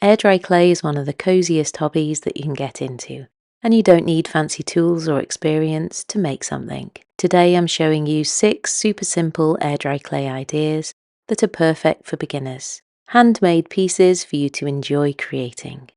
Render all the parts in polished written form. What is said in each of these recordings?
Air dry clay is one of the coziest hobbies that you can get into, and you don't need fancy tools or experience to make something. Today I'm showing you 6 super simple air dry clay ideas that are perfect for beginners. Handmade pieces for you to enjoy creating.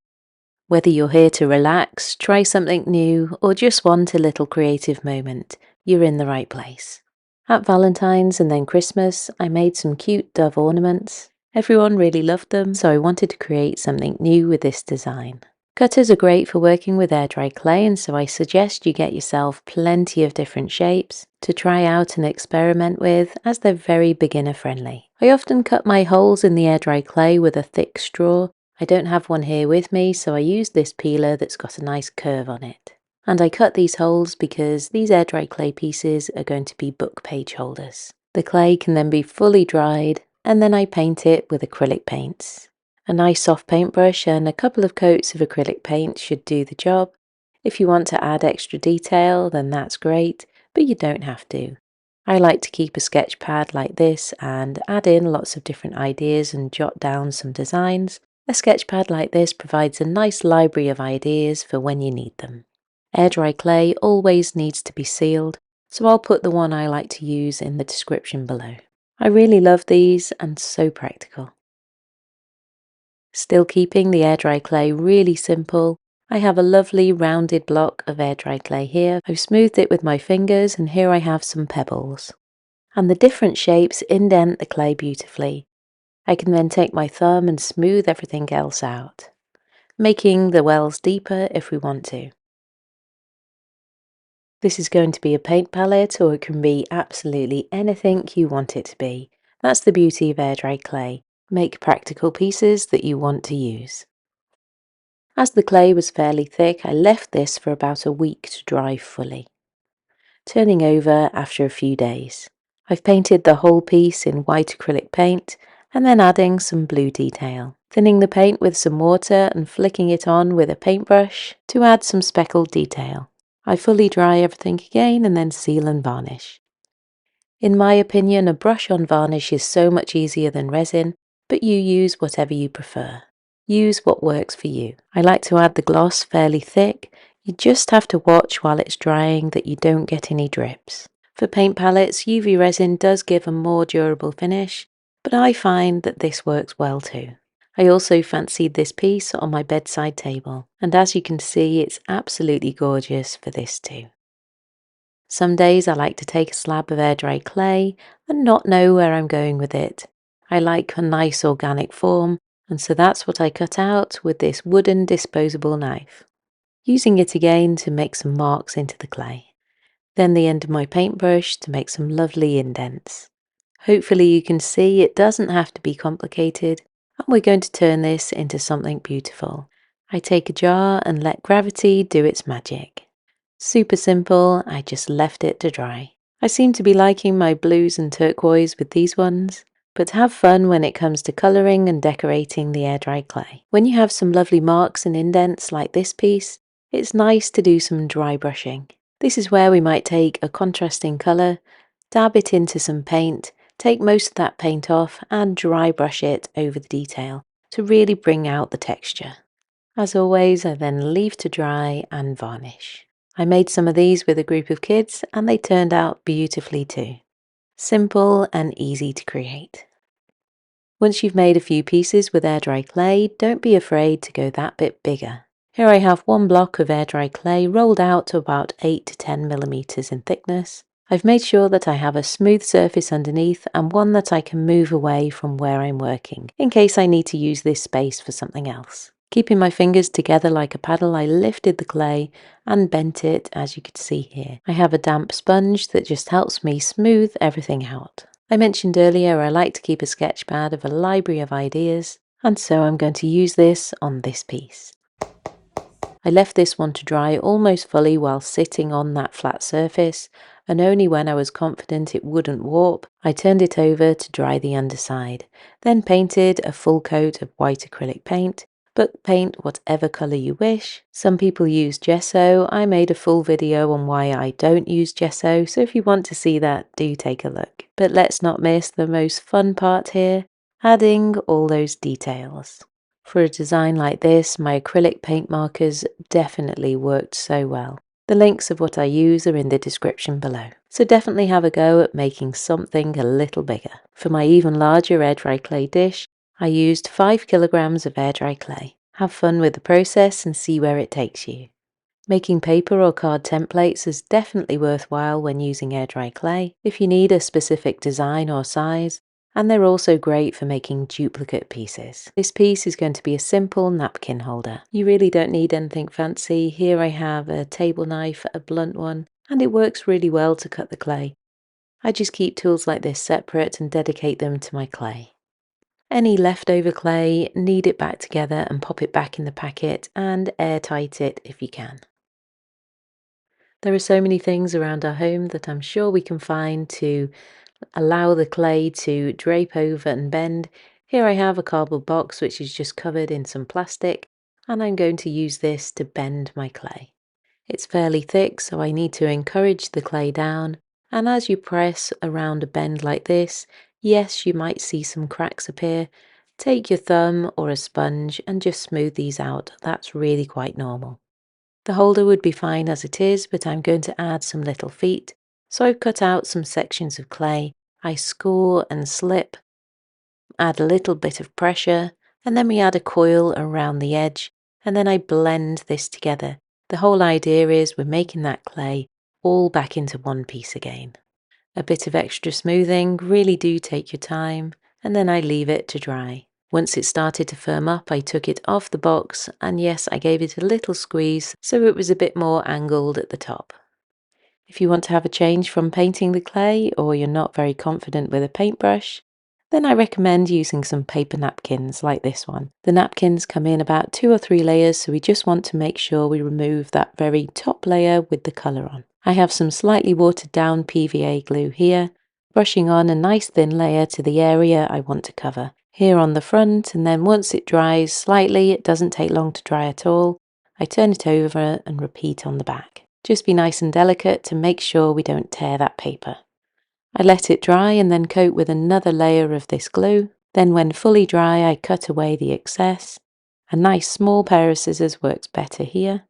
Whether you're here to relax, try something new, or just want a little creative moment, you're in the right place. At Valentine's and then Christmas, I made some cute dove ornaments. Everyone really loved them, so I wanted to create something new with this design. Cutters are great for working with air dry clay, and so I suggest you get yourself plenty of different shapes to try out and experiment with, as they're very beginner friendly. I often cut my holes in the air dry clay with a thick straw. I don't have one here with me, so I use this peeler that's got a nice curve on it. And I cut these holes because these air dry clay pieces are going to be book page holders. The clay can then be fully dried, and then I paint it with acrylic paints. A nice soft paintbrush and a couple of coats of acrylic paint should do the job. If you want to add extra detail, then that's great, but you don't have to. I like to keep a sketch pad like this and add in lots of different ideas and jot down some designs. A sketch pad like this provides a nice library of ideas for when you need them. Air dry clay always needs to be sealed, so I'll put the one I like to use in the description below. I really love these and so practical. Still keeping the air dry clay really simple, I have a lovely rounded block of air dry clay here. I've smoothed it with my fingers, and here I have some pebbles. And the different shapes indent the clay beautifully. I can then take my thumb and smooth everything else out, making the wells deeper if we want to. This is going to be a paint palette, or it can be absolutely anything you want it to be. That's the beauty of air dry clay. Make practical pieces that you want to use. As the clay was fairly thick, I left this for about a week to dry fully, turning over after a few days. I've painted the whole piece in white acrylic paint and then adding some blue detail, thinning the paint with some water and flicking it on with a paintbrush to add some speckled detail. I fully dry everything again and then seal and varnish. In my opinion, a brush-on varnish is so much easier than resin, but you use whatever you prefer. Use what works for you. I like to add the gloss fairly thick. You just have to watch while it's drying that you don't get any drips. For paint palettes, UV resin does give a more durable finish, but I find that this works well too. I also fancied this piece on my bedside table, and as you can see, it's absolutely gorgeous for this too. Some days I like to take a slab of air dry clay and not know where I'm going with it. I like a nice organic form, and so that's what I cut out with this wooden disposable knife, using it again to make some marks into the clay. Then the end of my paintbrush to make some lovely indents. Hopefully you can see it doesn't have to be complicated, and we're going to turn this into something beautiful. I take a jar and let gravity do its magic. Super simple, I just left it to dry. I seem to be liking my blues and turquoise with these ones, but have fun when it comes to colouring and decorating the air dry clay. When you have some lovely marks and indents like this piece, it's nice to do some dry brushing. This is where we might take a contrasting colour, dab it into some paint, take most of that paint off and dry brush it over the detail to really bring out the texture. As always, I then leave to dry and varnish. I made some of these with a group of kids and they turned out beautifully too. Simple and easy to create. Once you've made a few pieces with air dry clay, don't be afraid to go that bit bigger. Here I have one block of air dry clay rolled out to about 8 to 10 millimeters in thickness. I've made sure that I have a smooth surface underneath and one that I can move away from where I'm working, in case I need to use this space for something else. Keeping my fingers together like a paddle, I lifted the clay and bent it, as you can see here. I have a damp sponge that just helps me smooth everything out. I mentioned earlier I like to keep a sketch pad of a library of ideas, and so I'm going to use this on this piece. I left this one to dry almost fully while sitting on that flat surface, and only when I was confident it wouldn't warp, I turned it over to dry the underside, then painted a full coat of white acrylic paint, but paint whatever colour you wish. Some people use gesso. I made a full video on why I don't use gesso, so if you want to see that, do take a look. But let's not miss the most fun part here, adding all those details. For a design like this, my acrylic paint markers definitely worked so well. The links of what I use are in the description below, so definitely have a go at making something a little bigger. For my even larger air dry clay dish, I used 5 kilograms of air dry clay. Have fun with the process and see where it takes you. Making paper or card templates is definitely worthwhile when using air dry clay if you need a specific design or size, and they're also great for making duplicate pieces. This piece is going to be a simple napkin holder. You really don't need anything fancy. Here I have a table knife, a blunt one, and it works really well to cut the clay. I just keep tools like this separate and dedicate them to my clay. Any leftover clay, knead it back together and pop it back in the packet and airtight it if you can. There are so many things around our home that I'm sure we can find to allow the clay to drape over and bend. Here I have a cardboard box which is just covered in some plastic, and I'm going to use this to bend my clay. It's fairly thick, so I need to encourage the clay down, and as you press around a bend like this, yes, you might see some cracks appear. Take your thumb or a sponge and just smooth these out. That's really quite normal. The holder would be fine as it is, but I'm going to add some little feet. So I've cut out some sections of clay. I score and slip, add a little bit of pressure, and then we add a coil around the edge, and then I blend this together. The whole idea is we're making that clay all back into one piece again. A bit of extra smoothing, really do take your time, and then I leave it to dry. Once it started to firm up, I took it off the box, and yes, I gave it a little squeeze so it was a bit more angled at the top. If you want to have a change from painting the clay, or you're not very confident with a paintbrush, then I recommend using some paper napkins like this one. The napkins come in about 2 or 3 layers, so we just want to make sure we remove that very top layer with the colour on. I have some slightly watered down PVA glue here, brushing on a nice thin layer to the area I want to cover. Here on the front, and then once it dries slightly, it doesn't take long to dry at all, I turn it over and repeat on the back. Just be nice and delicate to make sure we don't tear that paper. I let it dry and then coat with another layer of this glue. Then when fully dry, I cut away the excess. A nice small pair of scissors works better here.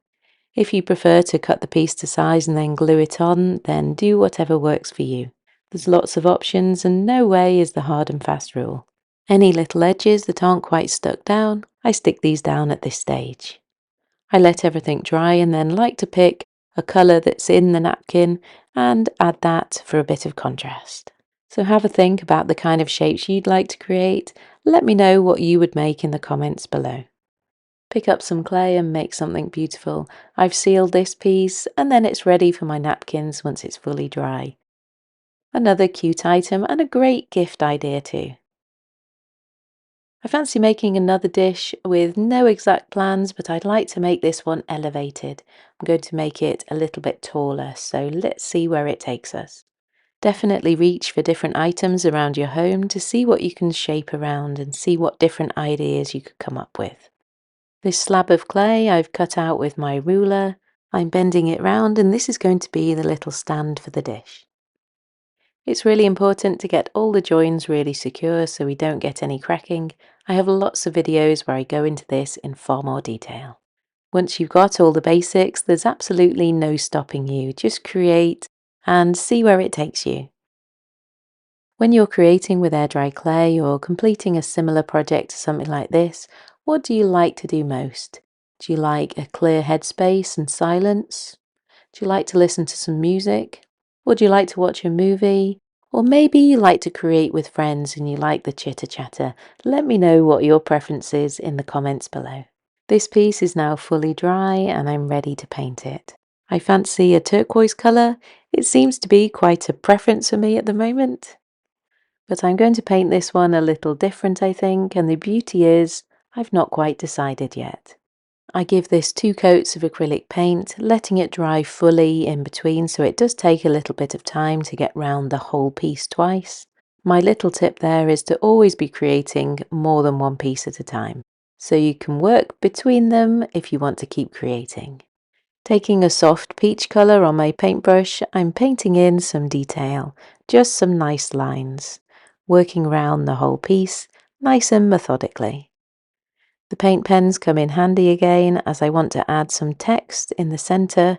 If you prefer to cut the piece to size and then glue it on, then do whatever works for you. There's lots of options and no way is the hard and fast rule. Any little edges that aren't quite stuck down, I stick these down at this stage. I let everything dry and then like to pick a colour that's in the napkin and add that for a bit of contrast. So have a think about the kind of shapes you'd like to create. Let me know what you would make in the comments below. Pick up some clay and make something beautiful. I've sealed this piece and then it's ready for my napkins once it's fully dry. Another cute item and a great gift idea too. I fancy making another dish with no exact plans, but I'd like to make this one elevated. I'm going to make it a little bit taller, so let's see where it takes us. Definitely reach for different items around your home to see what you can shape around and see what different ideas you could come up with. This slab of clay I've cut out with my ruler. I'm bending it round and this is going to be the little stand for the dish. It's really important to get all the joins really secure so we don't get any cracking. I have lots of videos where I go into this in far more detail. Once you've got all the basics, there's absolutely no stopping you. Just create and see where it takes you. When you're creating with air dry clay or completing a similar project to something like this, what do you like to do most? Do you like a clear headspace and silence? Do you like to listen to some music? Would you like to watch a movie? Or maybe you like to create with friends and you like the chitter chatter. Let me know what your preference is in the comments below. This piece is now fully dry and I'm ready to paint it. I fancy a turquoise colour. It seems to be quite a preference for me at the moment. But I'm going to paint this one a little different, I think, and the beauty is I've not quite decided yet. I give this 2 coats of acrylic paint, letting it dry fully in between, so it does take a little bit of time to get round the whole piece twice. My little tip there is to always be creating more than one piece at a time, so you can work between them if you want to keep creating. Taking a soft peach colour on my paintbrush, I'm painting in some detail, just some nice lines, working round the whole piece, nice and methodically. The paint pens come in handy again as I want to add some text in the centre.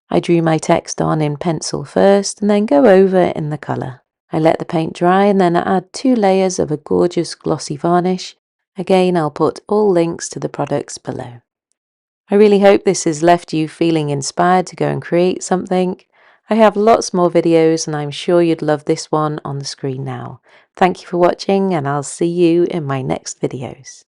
I drew my text on in pencil first and then go over in the colour. I let the paint dry and then add 2 layers of a gorgeous glossy varnish. Again, I'll put all links to the products below. I really hope this has left you feeling inspired to go and create something. I have lots more videos and I'm sure you'd love this one on the screen now. Thank you for watching and I'll see you in my next videos.